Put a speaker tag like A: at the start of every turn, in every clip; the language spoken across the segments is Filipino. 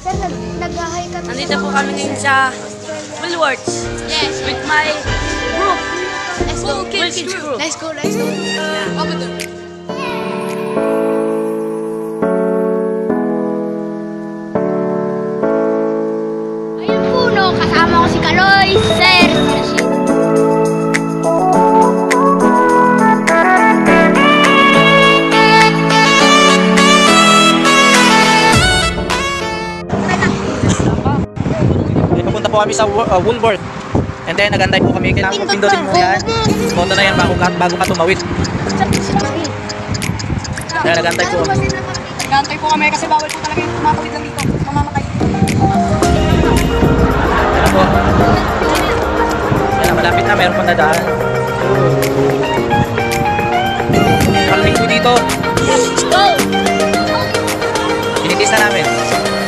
A: Sir, nag-hi ka.
B: Nandito po kami ngayon sa Woolworths.
A: Yes.
B: With my group.
A: Let's go.
B: Cool Kids group.
A: Let's go, let's go. Over there. Ayun po, no, kasama ko si Kaloy, Sir.
C: Papunta po kami sa Woolworth. And then nagantay po kami. Kailangan po pindutin mo yan. Moto na yan bago ka tumawid. Kaya nagantay po kami.
D: Nagantay po kami kasi bawal po talaga yung tumakawid lang dito. Mamamatay.
C: Yan po. Yan, malapit na. Meron pang dadaan. Parating po dito.
A: Go!
C: Tinitis na namin.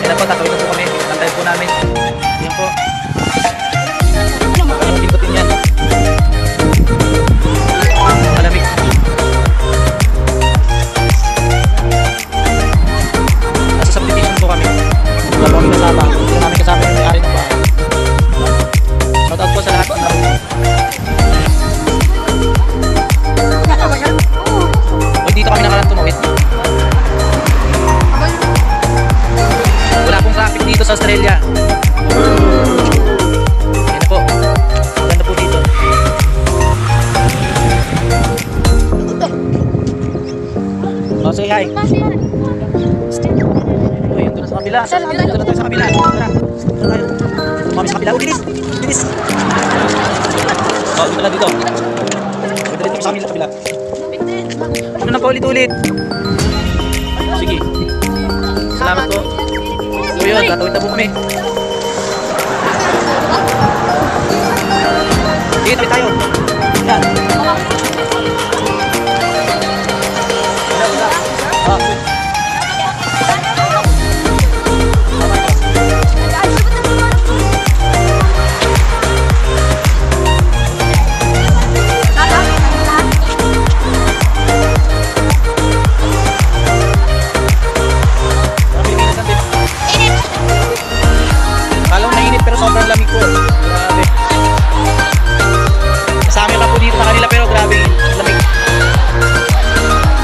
C: Yan po, tatawid na po kami. Nantay po namin. Yan po. Pindutin yan. Malamig. Nasa subdivision po kami. Wala po kami kasama. Hindi namin kasama yung may-ari ng bahay. Shoutout po sa lahat ng naroon. Uy, dito kami nakalang tumawid. Wala pong traffic dito sa Australia. Yan po. Maganda po dito. Oh, say hi. Uy, doon na sa kabila. Doon na tayo sa kabila. Tara. Doon tayo. Kami sa kabila. Oh, bilis. Bilis. Oh, dito na dito. Dito sa kabila. Ano na pa ulit-ulit? Sige. Salamat po. So yun, tatawid na po kami. Sige, tawid tayo. Yan. Kala ko nainit pero sobrang lamig po. Grabe. Kasama ka po dito sa kanila pero grabe lamig.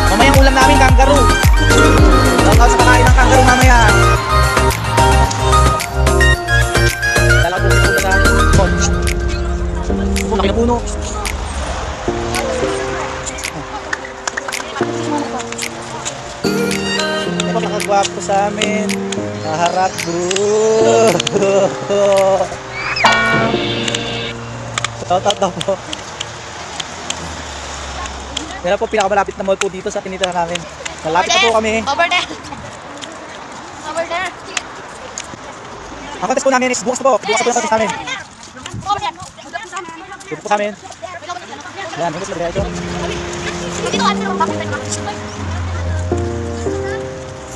C: Mamaya ulam namin kangaroo. Dapat sa kakain ng kangaroo mamaya. Dala po dito na namin. Laki na puno. Ito nakagwapo sa amin. Naharap bro. Shoutout daw po. Yan po pinakamalapit na mall po dito sa tinitira namin. Malapit na po kami.
A: Over there. Over there.
C: Ang contest po namin is bukas po. Bukas po yung contest namin.
A: Over there.
C: Dito po sa amin. Yan, bukas na ito.
A: Dito ano?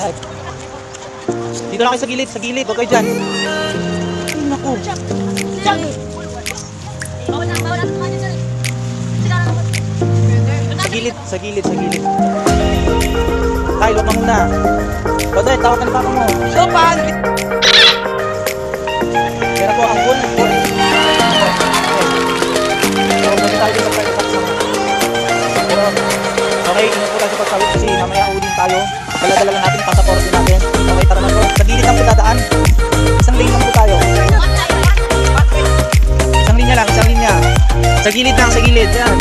C: Ay. Dito lang kayo sa gilid, huwag kayo dyan. Ay, naku. Sa gilid. Tayo, huwag ka muna. Baday, tawag ka na papa mo. So, paano? Kaya po, ang goal. Tawag tayo dito sa private tax. Pero, okay, ingat po tayo sa pagtawid kasi mamaya ulin tayo. Dala-dala lang natin yung pasaporte natin. Okay, tara na po. Sa gilid lang po dadaan. Isang lane lang po tayo. Isang linya lang, isang linya. Sa gilid lang, sa gilid. Yan.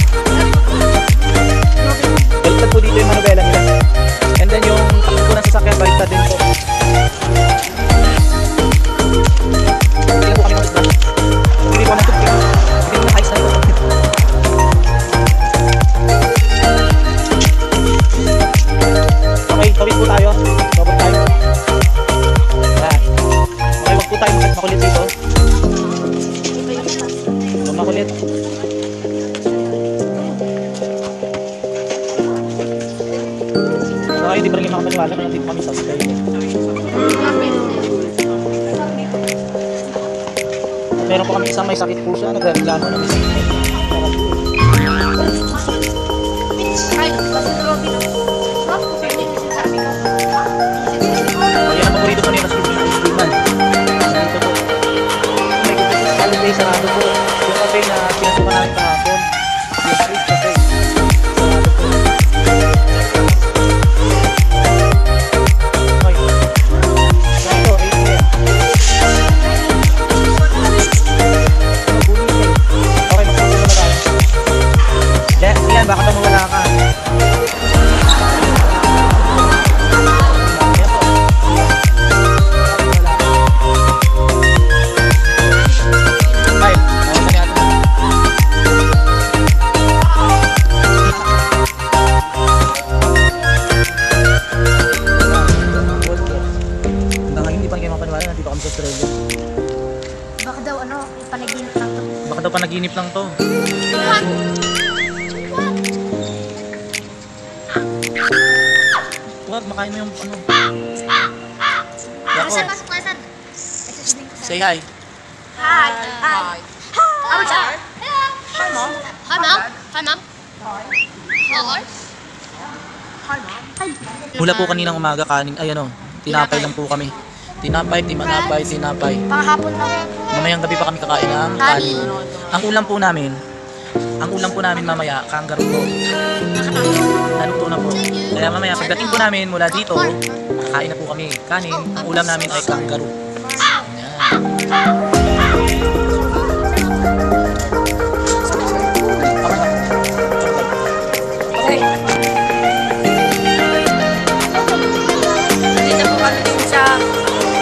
C: Baliktad po dito yung manubela nila. And then yung takbo po ng sasakyan, baliktad din po. Bili lang po kami ng isda. Bili po ng tubig. Bili po ng ice na ito. Okay, tawid po tayo. Tawid tayo. Yan. Okay, wag po tayo makulit dito. Huwag makulit. Okay, di ba rin makapaniwala kung nandito kami sa Australia. Meron po kami isang may sakit po siya. Nagreklamo na may sakit. Ayan ang paborito ko nila sa Steve Man. hindi pa kayo mapaniwala, nandito kami sa Australia.
A: Baka daw panaginip lang to.
C: Baka daw panaginip lang to. Huwag, makain mo yung ano. Yako,
A: Pasok na saan?
C: say hi.
A: Hi. Hi. Hi. Hi, Mom. Hi, Mom. Hi, Mom. Hi.
C: Mula po kaninang umaga kanin, ay ano, tinapay lang po kami. Tinapay.
A: Panghapon lang.
C: Mamayang gabi pa kami kakain ng kanin. Ang ulam po namin mamaya, kangaroo po. Naluto na po. Kaya mamaya pagdating po namin mula dito, kakain na po kami kanin. Ang ulam namin ay kangaroo.
B: Okay. Dito po kami din sa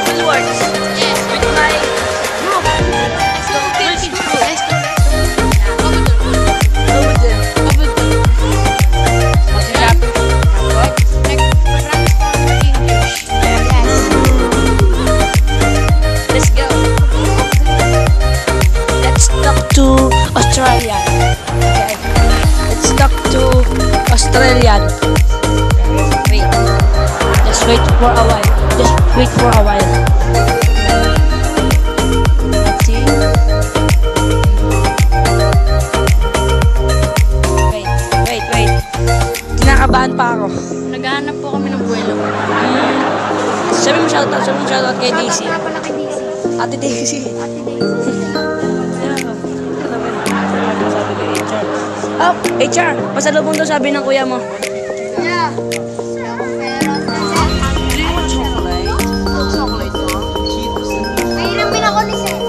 B: Woolworths.
A: Yes.
B: With my group.
A: Let's go. Let's go. Let's go.
B: Go with them. Mag-shopping. What? Let's go. Let's talk to Australian. Okay. Let's talk to Australian. Wait. Just wait for a while. Just wait for a while. Let's see. Wait. Kinakabahan pa ako.
A: Naghahanap po kami ng buwelo.
B: Sabi mo shoutout kay Daisy.
A: Nga pala kay Daisy.
B: Ate Daisy.
A: Ate Daisy.
B: Oh, HR, pasalubong daw sabi ng kuya mo.
A: Yeah. May ilang ako ni Seth.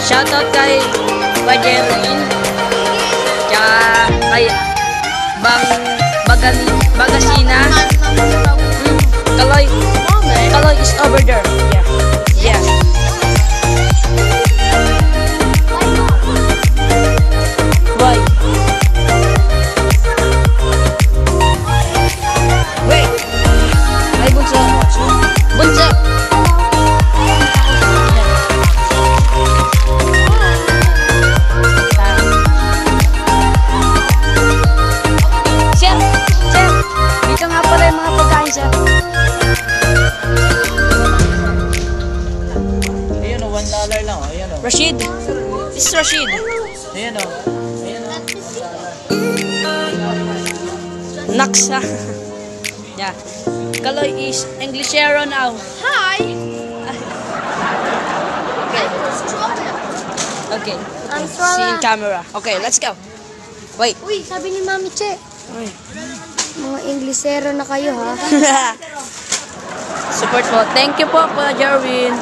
B: Shoutout kay Bajerin. Tsaka kay Bagasina. Kaloy is over there. Yeah. Why? Wait. Ay, bunso. Bunso. Chef. Dito nga pala yung mga pagkain, chef.
C: Ayan o, $1 lang o. Ayan o.
B: Rashid. This is Rashid.
C: Ayan o.
B: Naksa. Yeah. Kaloy is Englishero now.
A: Hi.
B: Okay.
A: I'm
B: See in camera. Okay, let's go. Wait.
A: Uy, sabi ni Mami Che,
B: Uy.
A: mga Inglesero na kayo ha.
B: Support po. Thank you po, Kuya Jarwin,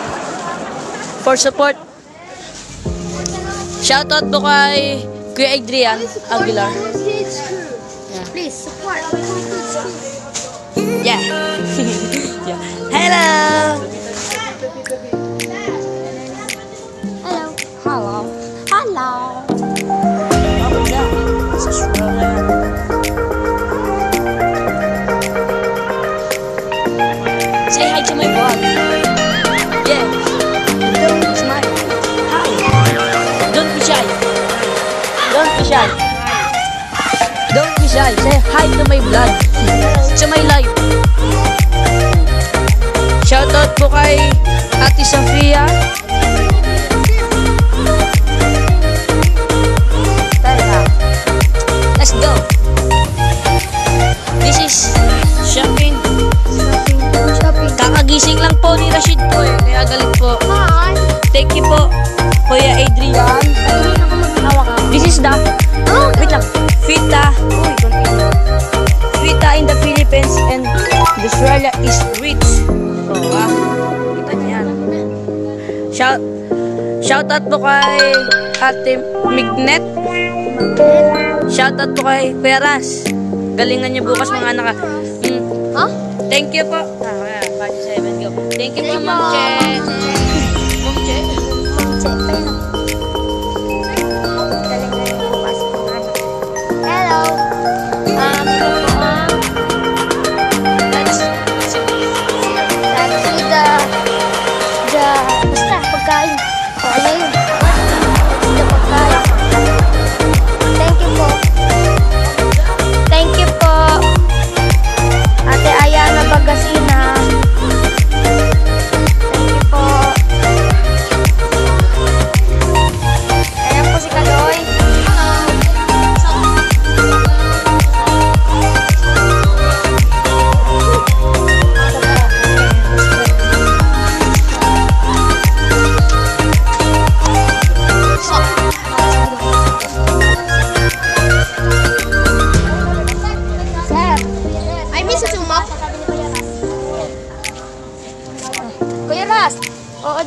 B: for support. Shoutout po kay Kuya Adrian Aguilar.
A: Please support my good school.
B: Yeah. Yeah. Hello.
A: Hello.
B: Hello.
A: Hello.
B: This is Roland. Say hi to my vlog. Yeah. Don't smile. Hi. Don't be shy. Don't be shy. Don't be shy. Say hi to my vlog. To my live. Shoutout po kay Ate Sofia. Let's go. This is shopping.
A: Shopping.
B: Kakagising lang po ni Rashid po eh. Kaya galit po.
A: Hi.
B: Thank you po, Kuya Adrian.
A: Hindi na ako mag-hawak ka.
B: This is the,
A: Oh,
B: wait lang, Fita. Uy, continue. Fita in the Philippines and Australia is rich. So, kita niyo yan. Shoutout po kay Ate Mignet. Shoutout po kay Kuya Ras. Galingan niyo bukas mga anak.
A: Huh?
B: Thank you po. Kaya, 5-7 go. Thank you po, Ma'am Che. Ma'am Che.
A: Hello. Ito po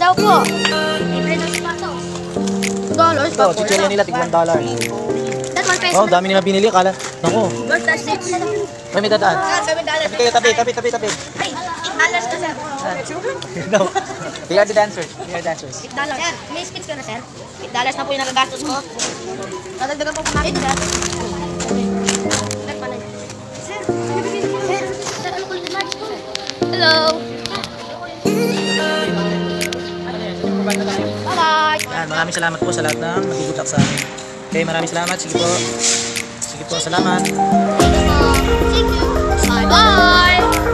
A: daw po. Dollars
C: Ito, chichirya nila, tig $1.
A: That's 1 peso.
C: Oh, dami nila binili. Kala, naku. Ay, may dadaan. Tabi kayo, tabi.
A: Ay, $8 na, sir.
C: No. We are the dancers.
A: $8. Sir, may speech ka na, sir. $8 na po yung nagagastos ko. Nadagdagan po po namin, sir. Sir, ano ko yung magic po? Hello. Bye-bye.
C: Yan, maraming salamat po sa lahat ng nagbubutak sa amin. Okay, maraming salamat. Sige po. Sige po, salamat.
A: Bye-bye.